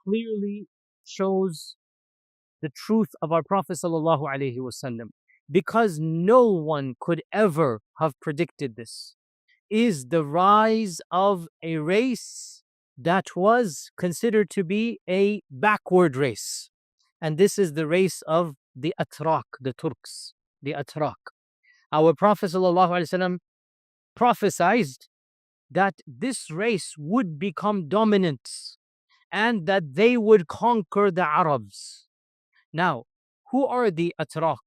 clearly shows the truth of our Prophet sallallahu alaihi wasallam, because no one could ever have predicted this, is the rise of a race that was considered to be a backward race. And this is the race of the Atrak, the Turks, the Atrak. Our Prophet ﷺ prophesied that this race would become dominant and that they would conquer the Arabs. Now, who are the Atrak?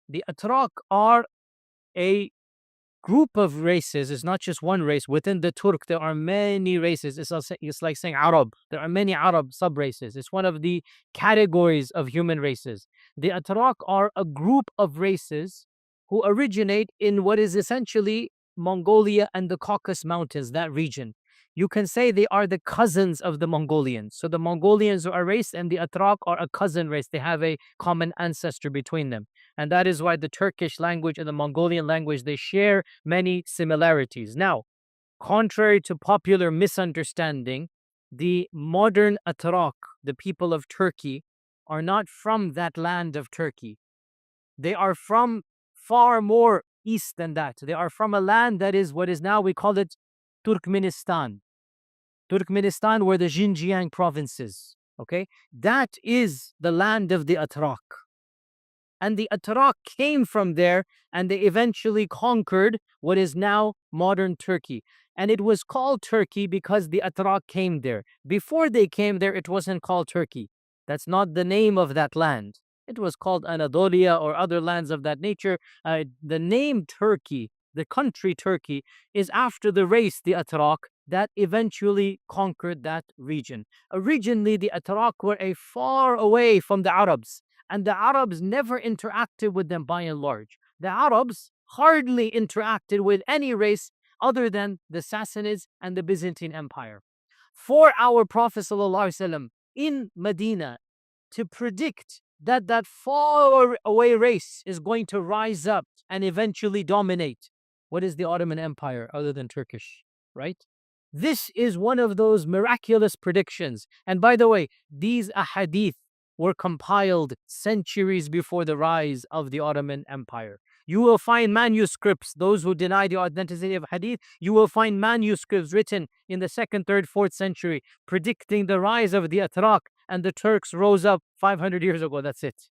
The Atrak are a group of races. It's not just one race. Within the Turk, there are many races. It's like saying Arab. There are many Arab sub-races. It's one of the categories of human races. The Atrak are a group of races who originate in what is essentially Mongolia and the Caucasus Mountains, that region. You can say they are the cousins of the Mongolians. So the Mongolians are a race and the Atrak are a cousin race. They have a common ancestor between them. And that is why the Turkish language and the Mongolian language, they share many similarities. Now, contrary to popular misunderstanding, the modern Atrak, the people of Turkey, are not from that land of Turkey. They are from far more east than that. They are from a land that is what is now, we call it Turkmenistan. Turkmenistan were the Xinjiang provinces. Okay, that is the land of the Atrak. And the Atrak came from there and they eventually conquered what is now modern Turkey. And it was called Turkey because the Atrak came there. Before they came there, it wasn't called Turkey. That's not the name of that land. It was called Anatolia or other lands of that nature. The name Turkey, the country Turkey, is after the race, the Atrak, that eventually conquered that region. Originally, the Atrak were a far away from the Arabs. And the Arabs never interacted with them by and large. The Arabs hardly interacted with any race other than the Sassanids and the Byzantine Empire. For our Prophet ﷺ in Medina to predict that that far away race is going to rise up and eventually dominate, what is the Ottoman Empire other than Turkish, right? This is one of those miraculous predictions. And by the way, these ahadith were compiled centuries before the rise of the Ottoman Empire. You will find manuscripts, those who deny the authenticity of hadith, you will find manuscripts written in the 2nd, 3rd, 4th century predicting the rise of the Atrak, and the Turks rose up 500 years ago. That's it.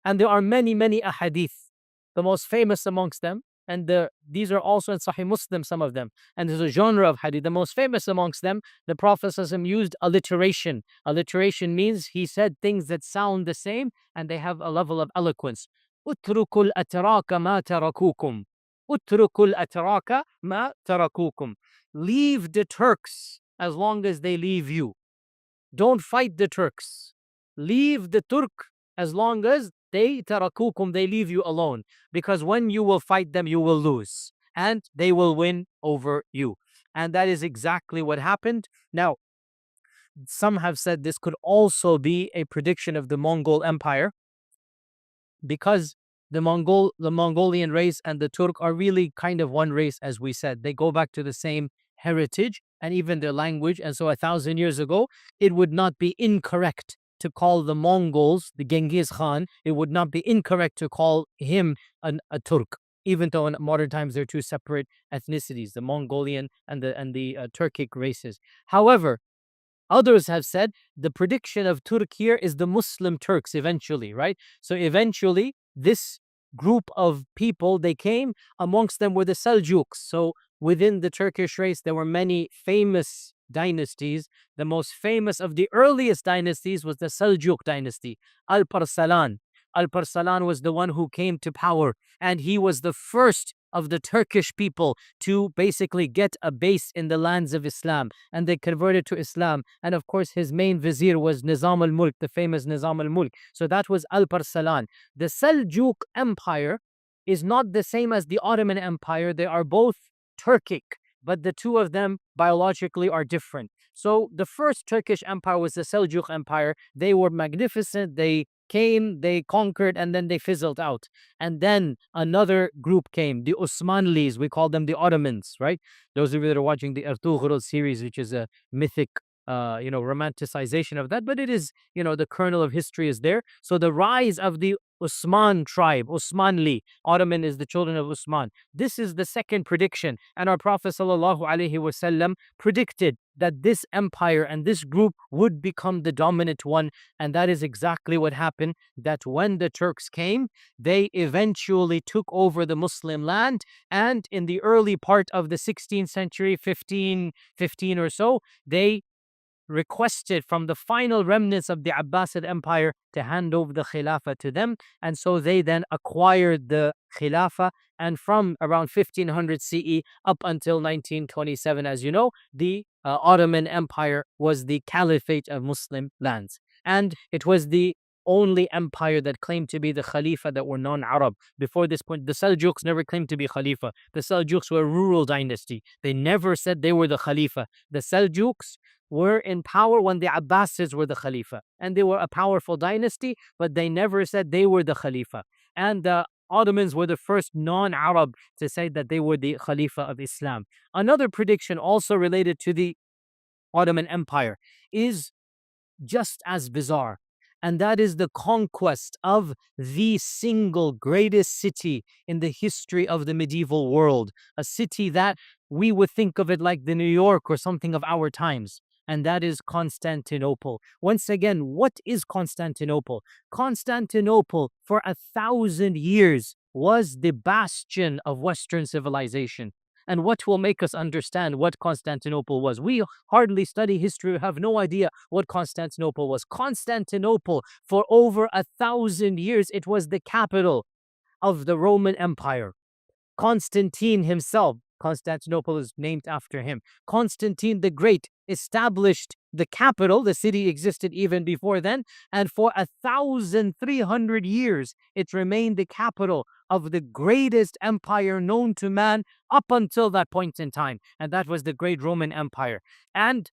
And there are many, many ahadith. The most famous amongst them, and these are also in Sahih Muslim, some of them. And there's a genre of hadith. The most famous amongst them, the Prophet ﷺ used alliteration. Alliteration means he said things that sound the same and they have a level of eloquence. Utrukul atraka ma tarakukum. Utrukul atraka ma tarakukum. Leave the Turks as long as they leave you. Don't fight the Turks. Leave the Turk as long as they tarakukum, they leave you alone. Because when you will fight them, you will lose. And they will win over you. And that is exactly what happened. Now, some have said this could also be a prediction of the Mongol Empire, because the Mongolian race and the Turk are really kind of one race, as we said. They go back to the same heritage and even their language. And so 1,000 years ago, it would not be incorrect to call the Mongols, the Genghis Khan, it would not be incorrect to call him a Turk, even though in modern times they're two separate ethnicities, the Mongolian and the Turkic races. However, others have said the prediction of Turk here is the Muslim Turks eventually, right? So eventually, this group of people, they came, amongst them were the Seljuks. So within the Turkish race, there were many famous dynasties. The most famous of the earliest dynasties was the Seljuk dynasty, Alparslan. Alparslan was the one who came to power, and he was the first of the Turkish people to basically get a base in the lands of Islam, and they converted to Islam. And of course, his main vizier was Nizam al-Mulk, the famous Nizam al-Mulk. So that was Alparslan. The Seljuk Empire is not the same as the Ottoman Empire. They are both Turkic, but the two of them biologically are different. So the first Turkish empire was the Seljuk Empire. They were magnificent. They came, they conquered, and then they fizzled out. And then another group came, the Osmanlis. We call them the Ottomans, right? Those of you that are watching the Ertugrul series, which is a mythic romanticization of that, but it is, the kernel of history is there. So the rise of the Usman tribe, Usmanli, Ottoman is the children of Usman. This is the second prediction. And our Prophet ﷺ predicted that this empire and this group would become the dominant one. And that is exactly what happened. That when the Turks came, they eventually took over the Muslim land. And in the early part of the 16th century, 1515 or so, they requested from the final remnants of the Abbasid Empire to hand over the Khilafah to them. And so they then acquired the Khilafah. And from around 1500 CE up until 1927, as you know, the Ottoman Empire was the caliphate of Muslim lands. And it was the only empire that claimed to be the Khalifa that were non-Arab. Before this point, the Seljuks never claimed to be Khalifa. The Seljuks were a rural dynasty. They never said they were the Khalifa. The Seljuks were in power when the Abbasids were the Khalifa. And they were a powerful dynasty, but they never said they were the Khalifa. And the Ottomans were the first non-Arab to say that they were the Khalifa of Islam. Another prediction also related to the Ottoman Empire is just as bizarre. And that is the conquest of the single greatest city in the history of the medieval world. A city that we would think of it like the New York or something of our times. And that is Constantinople. Once again, what is Constantinople? Constantinople, for 1,000 years, was the bastion of Western civilization. And what will make us understand what Constantinople was? We hardly study history, we have no idea what Constantinople was. Constantinople, for over 1,000 years, it was the capital of the Roman Empire. Constantine himself, Constantinople is named after him. Constantine the Great established the capital. The city existed even before then. And for 1,300 years, it remained the capital of the greatest empire known to man up until that point in time. And that was the great Roman Empire. And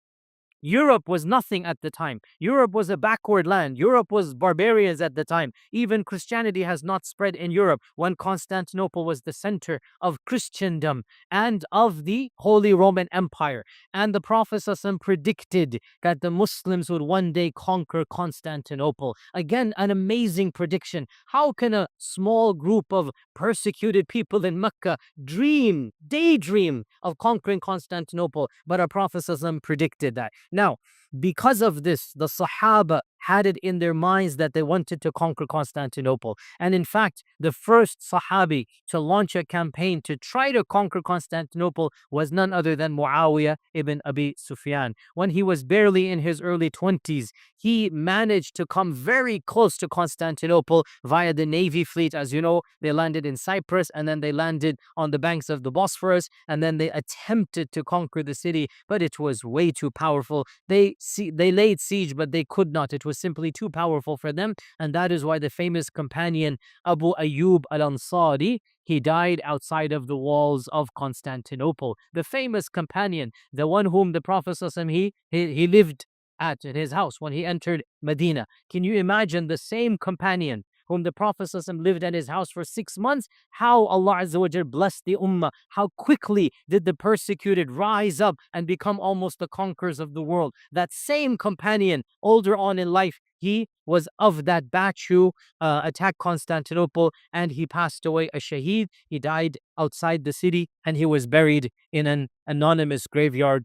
Europe was nothing at the time. Europe was a backward land. Europe was barbarians at the time. Even Christianity has not spread in Europe when Constantinople was the center of Christendom and of the Holy Roman Empire. And the Prophet ﷺ predicted that the Muslims would one day conquer Constantinople. Again, an amazing prediction. How can a small group of persecuted people in Mecca daydream of conquering Constantinople? But our Prophet ﷺ predicted that. Now, because of this, the Sahaba had it in their minds that they wanted to conquer Constantinople. And in fact, the first Sahabi to launch a campaign to try to conquer Constantinople was none other than Muawiyah ibn Abi Sufyan. When he was barely in his early 20s, he managed to come very close to Constantinople via the Navy fleet. As you know, they landed in Cyprus and then they landed on the banks of the Bosphorus and then they attempted to conquer the city, but it was way too powerful. They laid siege, but they could not. It was simply too powerful for them. And that is why the famous companion Abu Ayyub al-Ansari, he died outside of the walls of Constantinople. The famous companion, the one whom the Prophet ﷺ, he lived at in his house when he entered Medina. Can you imagine the same companion whom the Prophet ﷺ lived at his house for 6 months, how Allah Azza wa Jal blessed the ummah, how quickly did the persecuted rise up and become almost the conquerors of the world. That same companion, older on in life, he was of that batch who attacked Constantinople, and he passed away a shaheed. He died outside the city, and he was buried in an anonymous graveyard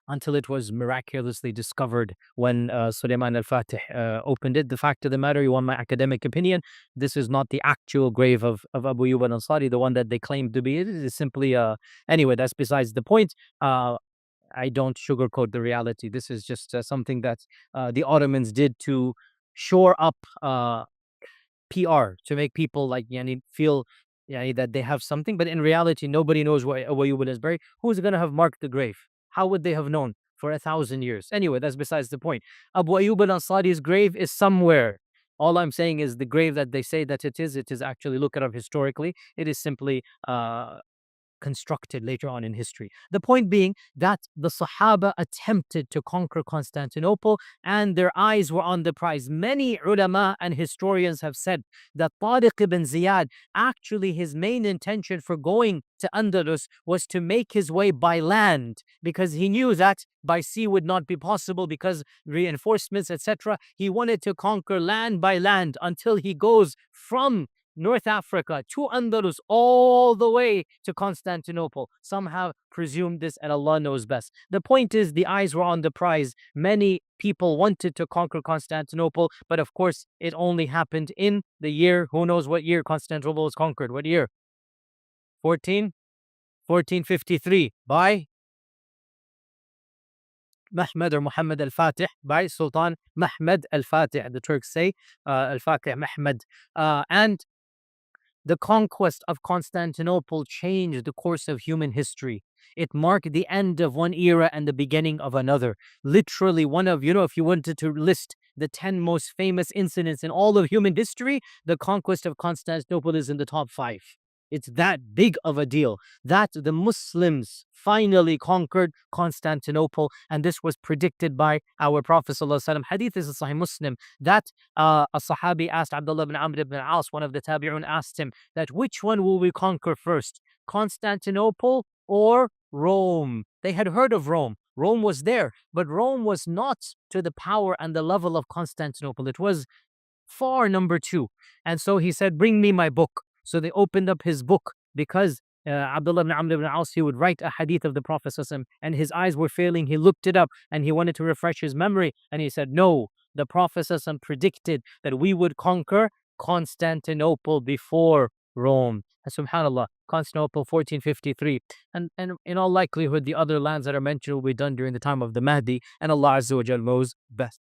until it was miraculously discovered when Sulaiman al-Fatih opened it. The fact of the matter, you want my academic opinion, this is not the actual grave of Abu Ayyub al-Ansari, the one that they claim to be. It is simply, anyway, that's besides the point. I don't sugarcoat the reality. This is just something that the Ottomans did to shore up PR, to make people like feel that they have something. But in reality, nobody knows where Abu Ayyub is buried. Who's going to have marked the grave? How would they have known for 1,000 years? Anyway, that's besides the point. Abu Ayyub al-Ansari's grave is somewhere. All I'm saying is the grave that they say that it is actually, look it up historically. It is simply constructed later on in history. The point being that the Sahaba attempted to conquer Constantinople and their eyes were on the prize. Many ulama and historians have said that Tariq ibn Ziyad, actually his main intention for going to Andalus was to make his way by land, because he knew that by sea would not be possible because reinforcements, etc. He wanted to conquer land by land until he goes from North Africa to Andalus all the way to Constantinople. Some have presumed this, and Allah knows best. The point is, the eyes were on the prize. Many people wanted to conquer Constantinople, but of course, it only happened in the year, who knows what year Constantinople was conquered? What year? 1453 by Mahmud or Muhammad al-Fatih, by Sultan Mahmud al-Fatih. The Turks say al-Fatih Mahmud. And the conquest of Constantinople changed the course of human history. It marked the end of one era and the beginning of another. Literally, one of, if you wanted to list the 10 most famous incidents in all of human history, the conquest of Constantinople is in the top 5. It's that big of a deal that the Muslims finally conquered Constantinople, and this was predicted by our Prophet ﷺ. Hadith is a Sahih Muslim that a Sahabi asked Abdullah ibn Amr ibn al-As, one of the Tabi'un, asked him that which one will we conquer first, Constantinople or Rome? They had heard of Rome. Rome was there, but Rome was not to the power and the level of Constantinople. It was far number 2. And so he said, bring me my book. So they opened up his book, because Abdullah ibn Amr ibn al-As, he would write a hadith of the Prophet ﷺ, and his eyes were failing. He looked it up and he wanted to refresh his memory, and he said, no, the Prophet ﷺ predicted that we would conquer Constantinople before Rome. And subhanAllah, Constantinople 1453. And in all likelihood, the other lands that are mentioned will be done during the time of the Mahdi, and Allah Azza wa Jal knows best.